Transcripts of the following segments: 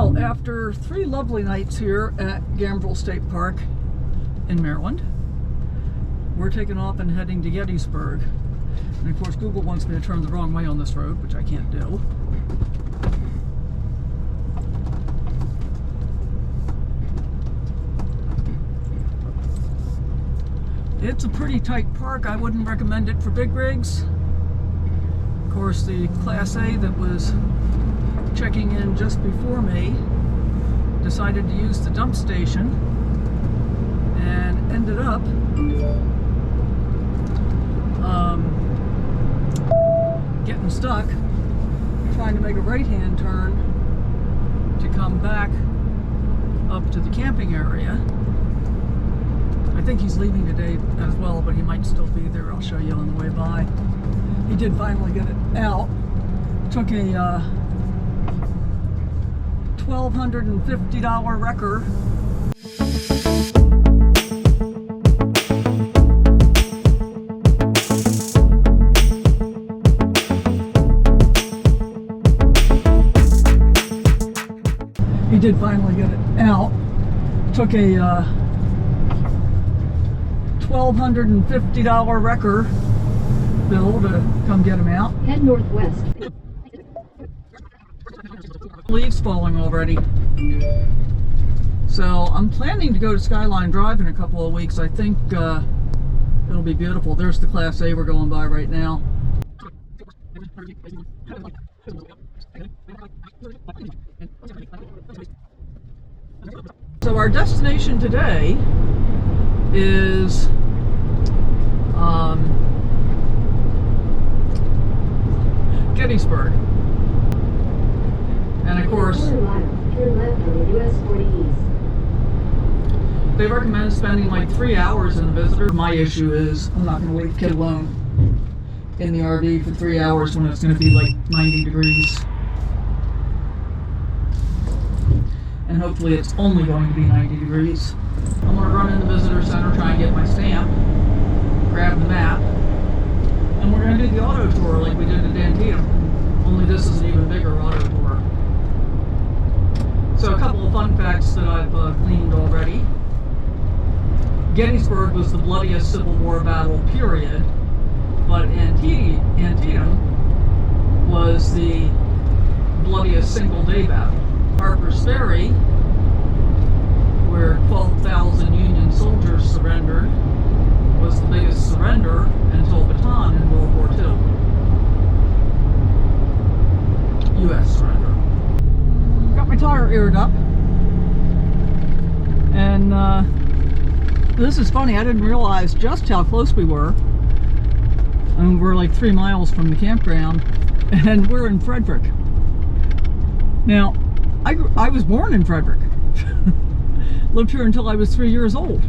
Well, after 3 lovely nights here at Gambrill State Park in Maryland, we're taking off and heading to Gettysburg. And of course, Google wants me to turn the wrong way on this road, which I can't do. It's a pretty tight park. I wouldn't recommend it for big rigs. Of course, the Class A that was checking in just before me decided to use the dump station and ended up getting stuck trying to make a right-hand turn to come back up to the camping area. I think he's leaving today as well, but he might still be there. I'll show you on the way by. He did finally get it out. Took a $1,250 wrecker. He did finally get it out. Took a $1,250 wrecker bill to come get him out. Head northwest. Leaves falling already. So I'm planning to go to Skyline Drive in a couple of weeks. I think it'll be beautiful. There's the Class A we're going by right now. So our destination today is Gettysburg. And of course, turn left on the US 40 East. they recommend spending like 3 hours in the visitor. My issue is I'm not going to leave the kid alone in the RV for 3 hours when it's going to be like 90 degrees. And hopefully it's only going to be 90 degrees. I'm going to run in the visitor center, try and get my stamp, grab the map, and we're going to do the auto tour like we did at Antietam. Only this is an even bigger auto tour. So a couple of fun facts that I've gleaned already. Gettysburg was the bloodiest Civil War battle, period, but Antietam was the bloodiest single-day battle. Harper's Ferry, where 12,000 Union soldiers surrendered, was the biggest surrender until Bataan in World War II. U.S. surrender. Got my tire aired up, and this is funny, I didn't realize just how close we were. And we're like 3 miles from the campground, and we're in Frederick. Now, I was born in Frederick. Lived here until I was 3 years old.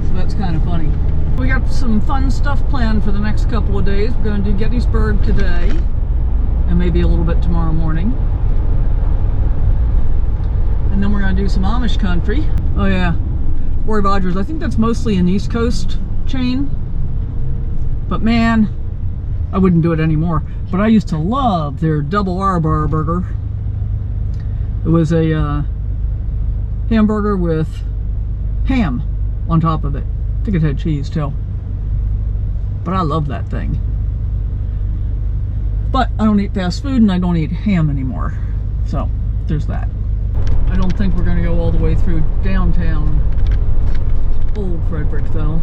So that's kind of funny. We got some fun stuff planned for the next couple of days. We're going to do Gettysburg today, and maybe a little bit tomorrow morning. And then we're going to do some Amish country. Oh yeah, Roy Rogers. I think that's mostly an East Coast chain. But man, I wouldn't do it anymore. But I used to love their double R-bar burger. It was a hamburger with ham on top of it. I think it had cheese too. But I love that thing. But I don't eat fast food and I don't eat ham anymore. So there's that. I don't think we're going to go all the way through downtown Old Frederick though.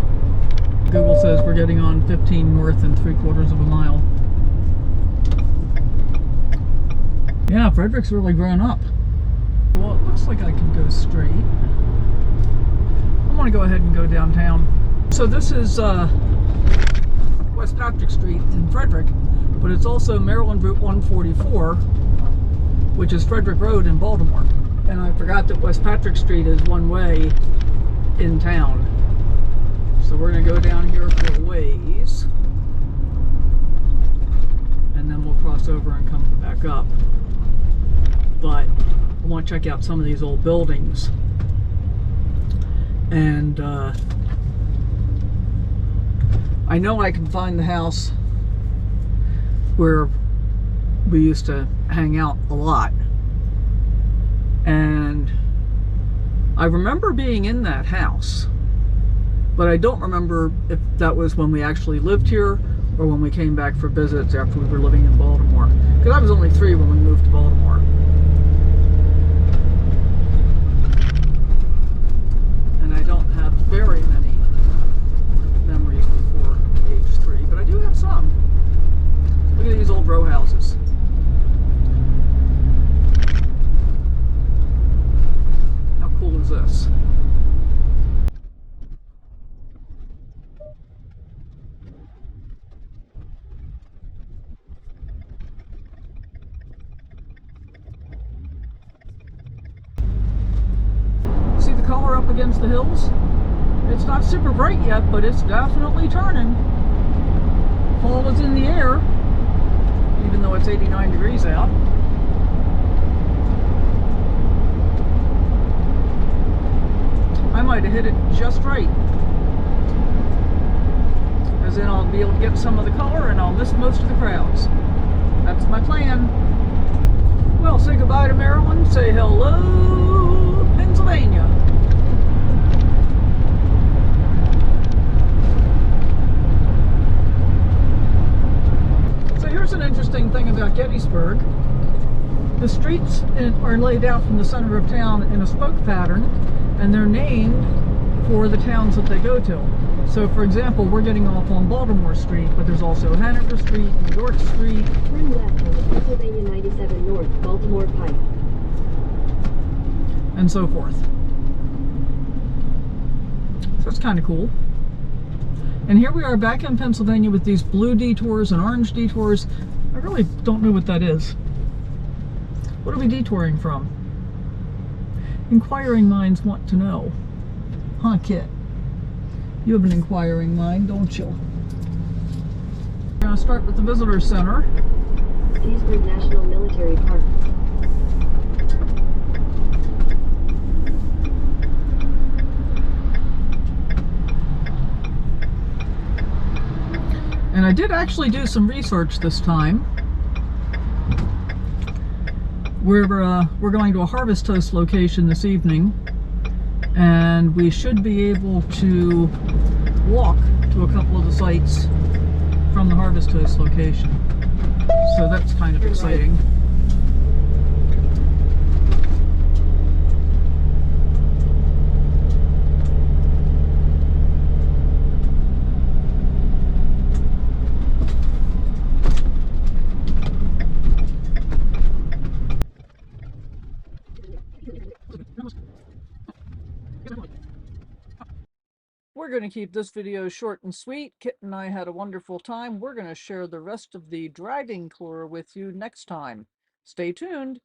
Google says we're getting on 15 north and 3/4 of a mile. Yeah, Frederick's really grown up. Well, it looks like I can go straight. I want to go ahead and go downtown. So this is West Patrick Street in Frederick, but it's also Maryland Route 144, which is Frederick Road in Baltimore. And I forgot that West Patrick Street is one way in town. So we're going to go down here for a ways, and then we'll cross over and come back up. want to check out some of these old buildings. And I know I can find the house where we used to hang out a lot. And I remember being in that house, but I don't remember if that was when we actually lived here or when we came back for visits after we were living in Baltimore. Because I was only 3 when we moved to Baltimore. And I don't have very many memories before age 3, but I do have some. Look at these old row houses. How cool is this? See the color up against the hills? It's not super bright yet, but it's definitely turning. Fall is in the air, even though it's 89 degrees out. I might have hit it just right. As in I'll be able to get some of the color and I'll miss most of the crowds. That's my plan. Well, say goodbye to Maryland, say hello, Pennsylvania. So here's an interesting thing about Gettysburg. The streets are laid out from the center of town in a spoke pattern, and they're named for the towns that they go to. So for example, we're getting off on Baltimore Street, but there's also Hanover Street, New York Street. Turn left on the Pennsylvania 97 North Baltimore Pike. And so forth. So it's kind of cool. And here we are back in Pennsylvania with these blue detours and orange detours. I really don't know what that is. What are we detouring from? Inquiring minds want to know. Huh, Kit? You have an inquiring mind, don't you? We're going to start with the Visitor Center. Gettysburg National Military Park. And I did actually do some research this time. We're going to a Harvest Toast location this evening, and we should be able to walk to a couple of the sites from the Harvest Toast location. So that's kind of exciting. We're going to keep this video short and sweet. Kit and I had a wonderful time. We're going to share the rest of the driving tour with you next time. Stay tuned.